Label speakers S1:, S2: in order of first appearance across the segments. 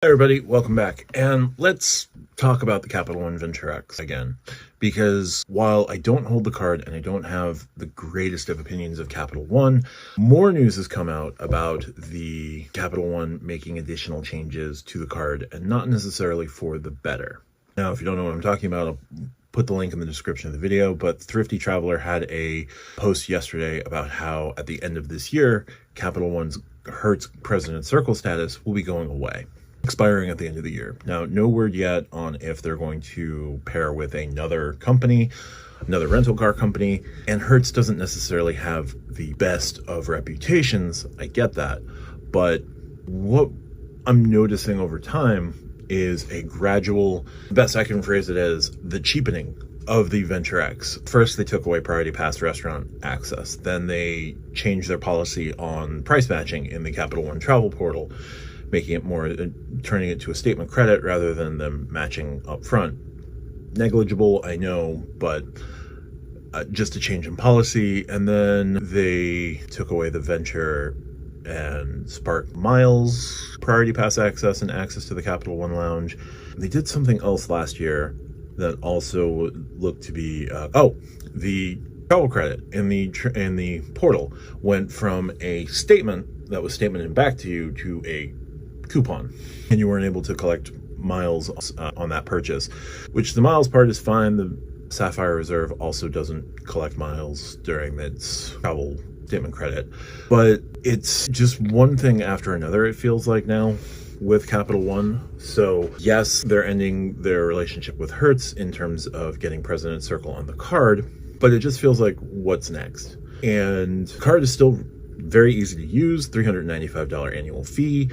S1: Hi everybody, welcome back, and let's talk about the Capital One Venture X again, because while I don't hold the card and I don't have the greatest of opinions of Capital One, more news has come out about the Capital One making additional changes to the card, and not necessarily for the better. Now, if you don't know what I'm talking about, I'll put the link in the description of the video, but Thrifty Traveler had a post yesterday about how at the end of this year, Capital One's Hertz President Circle status will be going away, expiring at the end of the year. Now, no word yet on if they're going to pair with another company, another rental car company, and Hertz doesn't necessarily have the best of reputations, I get that, but what I'm noticing over time is a gradual, best I can phrase it as, the cheapening of the Venture X. First, they took away Priority Pass restaurant access. Then they changed their policy on price matching in the Capital One travel portal, making it more, turning it to a statement credit rather than them matching up front. Negligible, I know, but just a change in policy. And then they took away the Venture and Spark Miles Priority Pass access and access to the Capital One Lounge. They did something else last year that also looked to be, the travel credit in the portal went from a statement that was statemented back to you to a coupon, and you weren't able to collect miles on that purchase, which the miles part is fine. The Sapphire Reserve also doesn't collect miles during its travel statement credit, but it's just one thing after another, it feels like now with Capital One. So yes, they're ending their relationship with Hertz in terms of getting President Circle on the card, but it just feels like, what's next? And the card is still very easy to use, $395 annual fee.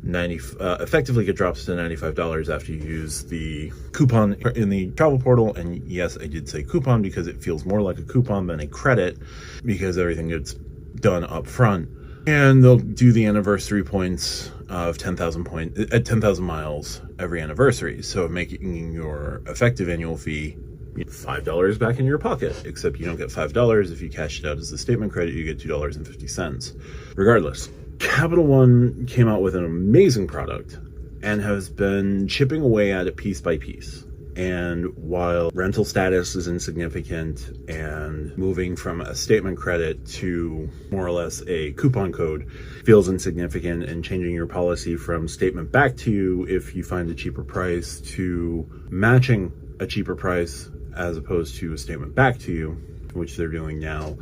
S1: Effectively it drops to $95 after you use the coupon in the travel portal. And yes, I did say coupon because it feels more like a coupon than a credit, because everything gets done up front. And they'll do the anniversary points of 10,000 points at 10,000 miles every anniversary, so making your effective annual fee $5 back in your pocket, except you don't get $5 if you cash it out as a statement credit. You get $2.50. Regardless, Capital One came out with an amazing product and has been chipping away at it piece by piece. And while rental status is insignificant and moving from a statement credit to more or less a coupon code feels insignificant, and changing your policy from statement back to you if you find a cheaper price to matching a cheaper price as opposed to a statement back to you, which they're doing now,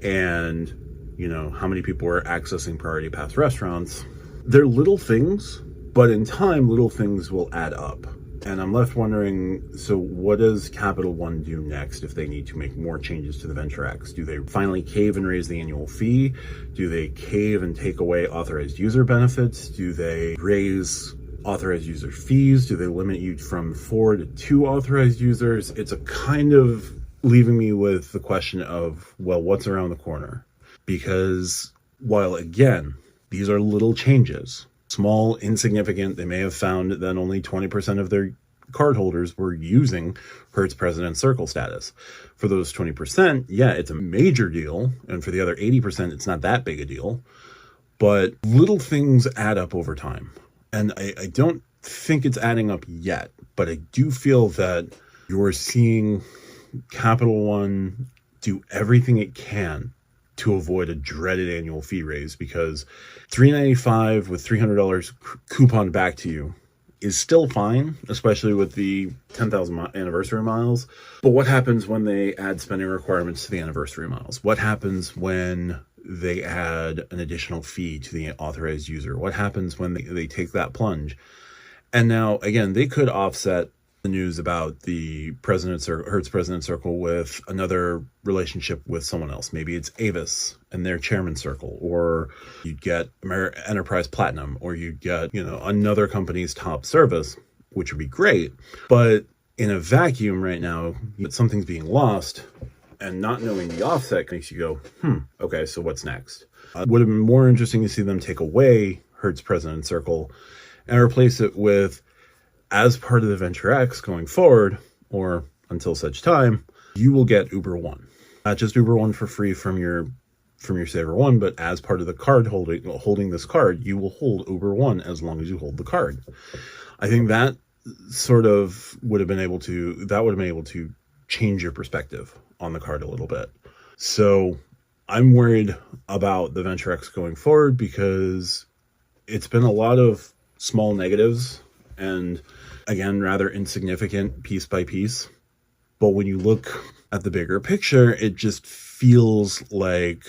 S1: and you know how many people are accessing Priority Pass restaurants. They're little things, but in time, little things will add up. And I'm left wondering, so what does Capital One do next if they need to make more changes to the Venture X? Do they finally cave and raise the annual fee? Do they cave and take away authorized user benefits? Do they raise authorized user fees? Do they limit you from 4 to 2 authorized users? It's a kind of leaving me with the question of, well, what's around the corner? Because while, again, these are little changes, small, insignificant, they may have found that only 20% of their cardholders were using Hertz President Circle status. For those 20%, yeah, it's a major deal. And for the other 80%, it's not that big a deal. But little things add up over time. And I don't think it's adding up yet, but I do feel that you're seeing Capital One do everything it can to avoid a dreaded annual fee raise, because $395 with $300 coupon back to you is still fine, especially with the 10,000 anniversary miles. But what happens when they add spending requirements to the anniversary miles? What happens when they add an additional fee to the authorized user? What happens when they take that plunge? And now, again, they could offset the news about the Hertz President Circle with another relationship with someone else. Maybe it's Avis and their Chairman Circle, or you'd get Enterprise Platinum, or you'd get, another company's top service, which would be great. But in a vacuum right now, something's being lost, and not knowing the offset makes you go, okay, so what's next? Would have been more interesting to see them take away Hertz President Circle and replace it with, as part of the Venture X going forward, or until such time, you will get Uber One. Not just Uber One for free from your from your Saver One, but as part of the card holding this card, you will hold Uber One as long as you hold the card. I think that sort of would have been able to change your perspective on the card a little bit. So I'm worried about the Venture X going forward because it's been a lot of small negatives and, again, rather insignificant piece by piece. But when you look at the bigger picture, it just feels like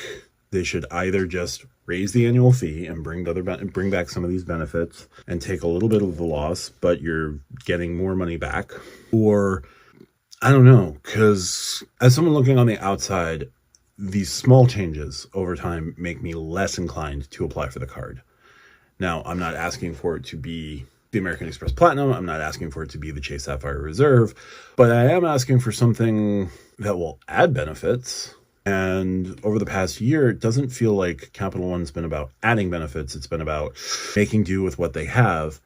S1: they should either just raise the annual fee and bring back some of these benefits and take a little bit of the loss, but you're getting more money back. Or, I don't know, because as someone looking on the outside, these small changes over time make me less inclined to apply for the card. Now, I'm not asking for it to be the American Express Platinum. I'm not asking for it to be the Chase Sapphire Reserve, but I am asking for something that will add benefits. And over the past year, it doesn't feel like Capital One's been about adding benefits. It's been about making do with what they have,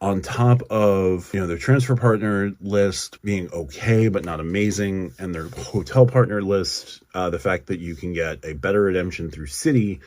S1: on top of, their transfer partner list being okay, but not amazing. And their hotel partner list, the fact that you can get a better redemption through Citi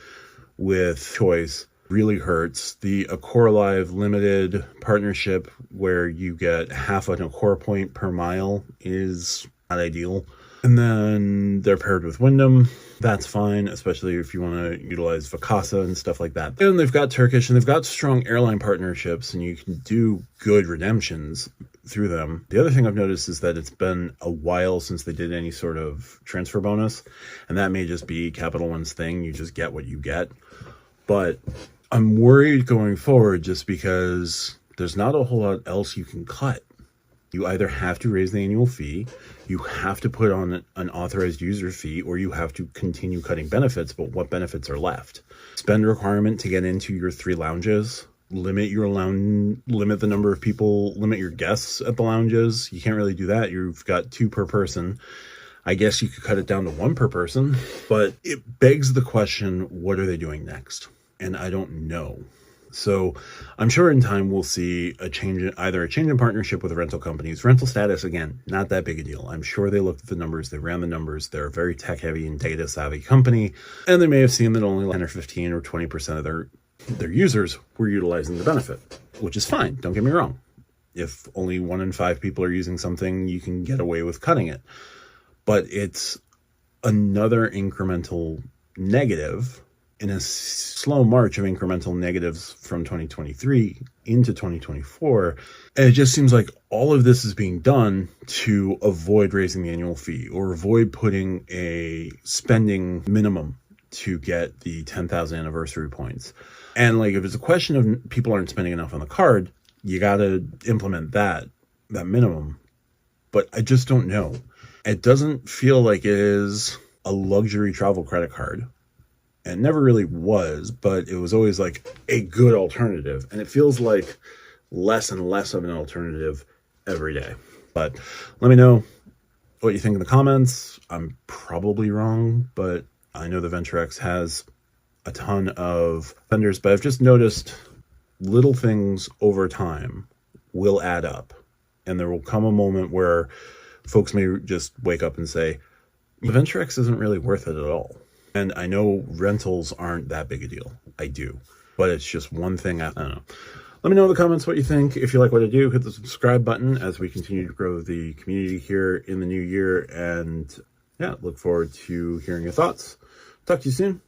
S1: with Choice really hurts. The Accor Live limited partnership where you get half an Accor point per mile is not ideal. And then they're paired with Wyndham. That's fine, especially if you want to utilize Vacasa and stuff like that. And they've got Turkish and they've got strong airline partnerships and you can do good redemptions through them. The other thing I've noticed is that it's been a while since they did any sort of transfer bonus. And that may just be Capital One's thing. You just get what you get. But I'm worried going forward just because there's not a whole lot else you can cut. You either have to raise the annual fee, you have to put on an authorized user fee, or you have to continue cutting benefits, but what benefits are left? Spend requirement to get into your 3 lounges, limit the number of people, limit your guests at the lounges. You can't really do that. You've got 2 per person. I guess you could cut it down to 1 per person, but it begs the question, what are they doing next? And I don't know. So I'm sure in time we'll see either a change in partnership with the rental companies. Rental status, again, not that big a deal. I'm sure they looked at the numbers, they ran the numbers. They're a very tech heavy and data savvy company. And they may have seen that only 10 or 15 or 20% of their users were utilizing the benefit, which is fine. Don't get me wrong. If only 1 in 5 people are using something, you can get away with cutting it. But it's another incremental negative in a slow march of incremental negatives from 2023 into 2024. And it just seems like all of this is being done to avoid raising the annual fee or avoid putting a spending minimum to get the 10,000 anniversary points. And if it's a question of people aren't spending enough on the card, you got to implement that minimum. But I just don't know. It doesn't feel like it is a luxury travel credit card. It never really was, but it was always a good alternative. And it feels like less and less of an alternative every day. But let me know what you think in the comments. I'm probably wrong, but I know the Venture X has a ton of vendors, but I've just noticed little things over time will add up. And there will come a moment where folks may just wake up and say, the Venture X isn't really worth it at all. And I know rentals aren't that big a deal. I do. But it's just one thing. I don't know. Let me know in the comments what you think. If you like what I do, hit the subscribe button as we continue to grow the community here in the new year. And yeah, look forward to hearing your thoughts. Talk to you soon.